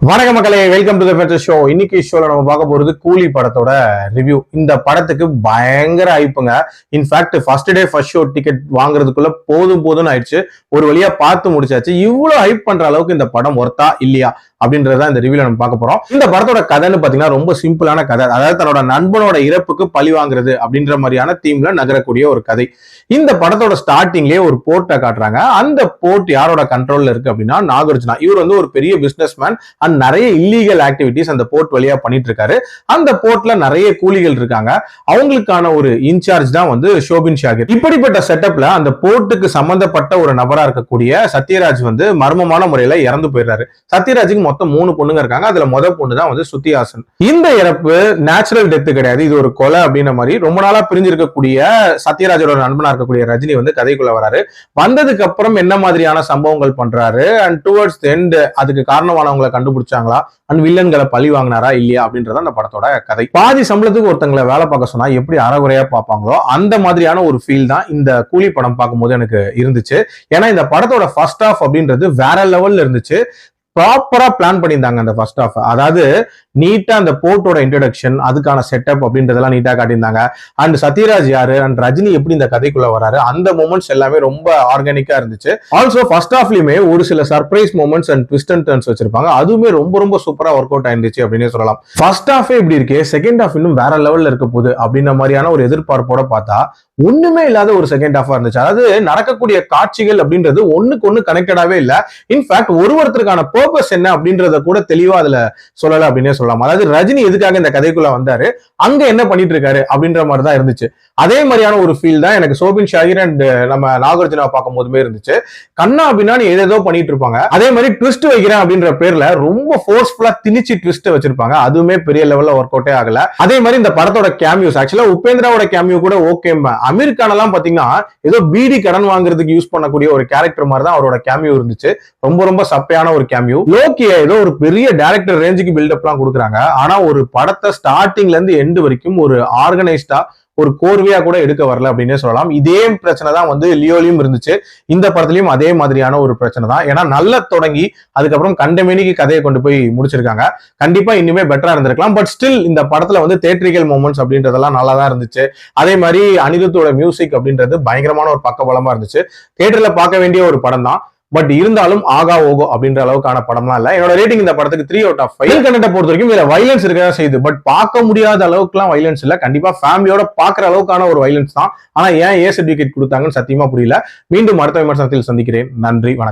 வணக்கம் மக்களே, welcome to the ஃபென்டஸ் show. இன்னைக்கு ஷோல நம்ம பார்க்க போறது கூலி படத்தோட ரிவ்யூ. இந்த படத்துக்கு பயங்கர ஹைப்புங்க. In fact first day first show ticket வாங்குறதுக்குள்ள போதும்னு ஆயிடுச்சு. ஒரு வழியா பார்த்து முடிச்சாச்சு. இவ்வளவு ஹைப் பண்ற அளவுக்கு இந்த படம் ஒர்த்தா இல்லையா அப்படின்றத இந்த ரிவ்யூல நம்ம பார்க்க போறோம். இந்த படத்தோட கதைன்னு பாத்தீங்கன்னா ரொம்ப சிம்பிளான கதை. அதாவது தன்னோட நண்பனோட இறப்புக்கு பழி வாங்குறது அப்படின்ற மாதிரியான தீம்ல நகரக்கூடிய ஒரு கதை. இந்த படத்தோட ஸ்டார்டிங்லயே ஒரு போர்ட்டை காட்டுறாங்க. அந்த போர்ட் யாரோட கண்ட்ரோல்ல இருக்கு அப்படின்னா நாகார்ஜுனா. இவர் வந்து ஒரு பெரிய பிசினஸ் மேன் அண்ட் நிறைய இல்லீகல் ஆக்டிவிட்டிஸ் அந்த போர்ட் வழியா பண்ணிட்டு இருக்காரு. அந்த போர்ட்ல நிறைய கூலிகள் இருக்காங்க. அவங்களுக்கான ஒரு இன்சார்ஜ் தான் வந்து ஷோபின் ஷாகிர். இப்படிப்பட்ட செட்டப்ல அந்த போர்ட்டுக்கு சம்பந்தப்பட்ட ஒரு நபரா இருக்கக்கூடிய சத்யராஜ் வந்து மர்மமான முறையில இறந்து போயிடுறாரு. சத்யராஜுக்கு மொத்தம் 3 பொண்ணுங்க இருக்காங்க. அதுல பொண்ணு தான் வந்து சுத்திஹாசன். இந்த இறப்பு நேச்சுரல் டெத் கிடையாது, இது ஒரு கொலை அப்படின்ற மாதிரி ரொம்ப நாளா பிரிஞ்சிருக்கக்கூடிய சத்யராஜோட நண்பனா இருக்கக்கூடிய ரஜினி வந்து கதைக்குள்ள வராரு. வந்ததுக்கு அப்புறம் என்ன மாதிரியான சம்பவங்கள் பண்றாரு அண்ட் டுவர்ட்ஸ் எண்ட் அதுக்கு காரணமானவங்களை கண்டுபிடிச்சாங்களா அண்ட் வில்லன்களை பழி வாங்கினாரா இல்லையா அப்படின்றத அந்த படத்தோட கதை. பாதி சம்பளத்துக்கு ஒருத்தங்களை வேலை பார்க்க சொன்னா எப்படி அறகுறையா பார்ப்பாங்களோ அந்த மாதிரியான ஒரு ஃபீல் தான் இந்த கூலி படம் பார்க்கும்போது எனக்கு இருந்துச்சு. ஏன்னா இந்த படத்தோட ஃபர்ஸ்ட் ஹாஃப் அப்படின்றது வேற லெவல்ல இருந்துச்சு. ப்ராப்பரா பிளான் பண்ணியிருந்தாங்க அந்த ஃபர்ஸ்ட் ஹாஃப். அதாவது நீட்டா அந்த போர்ட்டோட இன்ட்ரோடக்ஷன், அதுக்கான செட்டப் அப்படின்றதெல்லாம் நீட்டா காட்டியிருந்தாங்க. அண்ட் சத்யராஜ் யாரு அண்ட் ரஜினி எப்படி இந்த கதைக்குள்ள வராரு அந்த மூமெண்ட்ஸ் எல்லாமே ரொம்ப ஆர்கானிக்கா இருந்துச்சு. ஆல்சோ ஃபர்ஸ்ட் ஹாஃப்லயுமே ஒரு சில surprise moments and twist and turns வச்சிருப்பாங்க. அதுவுமே ரொம்ப சூப்பரா ஒர்க் அவுட் ஆயிருந்துச்சு அப்படின்னு சொல்லலாம். ஃபர்ஸ்ட் ஹாஃபே இப்படி இருக்கு, செகண்ட் ஹாஃப் இன்னும் வேற லெவல்ல இருக்க போகுது அப்படின்ற மாதிரியான ஒரு எதிர்பார்ப்போட பார்த்தா ஒண்ணுமே இல்லாத ஒரு செகண்ட் ஹாஃபா இருந்துச்சு. அதாவது நடக்கக்கூடிய காட்சிகள் அப்படின்றது ஒண்ணுக்கு ஒண்ணு கனெக்டடாவே இல்ல. இன்ஃபேக்ட் ஒருத்தருக்கான பர்பஸ் என்ன அப்படின்றத கூட தெளிவா அதுல சொல்லல அப்படின்னே சொல்லலாம். அதாவது ரஜினி எதுக்காக இந்த கதைக்குள்ள வந்தாரு, அங்க என்ன பண்ணிட்டு இருக்காரு அப்படின்ற மாதிரி தான் இருந்துச்சு. அதே மாதிரியான ஒரு ஃபீல் தான் எனக்கு ஷோபின் ஷாகிர் அண்ட் நம்ம நாகார்ஜுனா பார்க்கும் போதுமே இருந்துச்சு. கண்ணா அப்படின்னா ஏதோ பண்ணிட்டு இருப்பாங்க. அதே மாதிரி ட்விஸ்ட் வைக்கிறேன் அப்படின்ற பேர்ல ரொம்ப ஃபோர்ஸ்ஃபுல்லா திணிச்சு ட்விஸ்ட் வச்சிருப்பாங்க. அதுவுமே பெரிய லெவல்ல ஒர்க் அவுட்டே ஆகல. அதே மாதிரி இந்த படத்தோட கேமியோஸ், ஆக்சுவலா உபேந்திராவோட கேமியோ கூட ஓகே. அமீர் கான் எல்லாம் பாத்தீங்கன்னா ஏதோ பீடி கடன் வாங்குறதுக்கு யூஸ் பண்ணக்கூடிய ஒரு கேரக்டர் மாதிரி தான் அவரோட கேமியோ இருந்துச்சு. ரொம்ப சப்பையான ஒரு கேமியோ. லோக்கிய ஏதோ ஒரு பெரிய டைரக்டர் ரேஞ்சுக்கு பில்டப் எல்லாம் கொடுக்குறாங்க. ஆனா ஒரு படத்தை ஸ்டார்டிங்ல இருந்து எண்டு வரைக்கும் ஒரு ஆர்கனைஸ்டா ஒரு கோர்வையா கூட எடுக்க வரல அப்படின்னே சொல்லலாம். இதே பிரச்சனை தான் வந்து லியோலையும் இருந்துச்சு. இந்த படத்துலயும் அதே மாதிரியான ஒரு பிரச்சனை தான். ஏன்னா நல்லா தொடங்கி அதுக்கப்புறம் கண்டமேனிக்கு கதையை கொண்டு போய் முடிச்சிருக்காங்க. கண்டிப்பா இனிமே பெட்டரா இருந்திருக்கலாம். பட் ஸ்டில் இந்த படத்துல வந்து தியேட்ரிக்கல் மூமெண்ட்ஸ் அப்படின்றதெல்லாம் நல்லா தான் இருந்துச்சு. அதே மாதிரி அனிருத்தோட மியூசிக் அப்படின்றது பயங்கரமான ஒரு பக்கபலமா இருந்துச்சு. தியேட்டர்ல பார்க்க வேண்டிய ஒரு படம் தான். பட் இருந்தாலும் ஆகா ஓகோ அப்படின்ற அளவுக்கான படம்லாம் இல்ல. என்னோட ரேட்டிங் இந்த படத்துக்கு 3/5. கண்டென்ட்டை பொறுத்த வரைக்கும் இதுல வைலன்ஸ் இருக்கதான் செய்யுது. பட் பார்க்க முடியாத அளவுக்குலாம் வைலன்ஸ் இல்ல. கண்டிப்பா ஃபேமிலியோட பாக்குற அளவுக்கான ஒரு வைலன்ஸ் தான். ஆனா ஏன் ஏ சர்டிபிகேட் கொடுத்தாங்கன்னு சத்தியமா புரியல. மீண்டும் அடுத்த விமர்சனத்தில் சந்திக்கிறேன். நன்றி, வணக்கம்.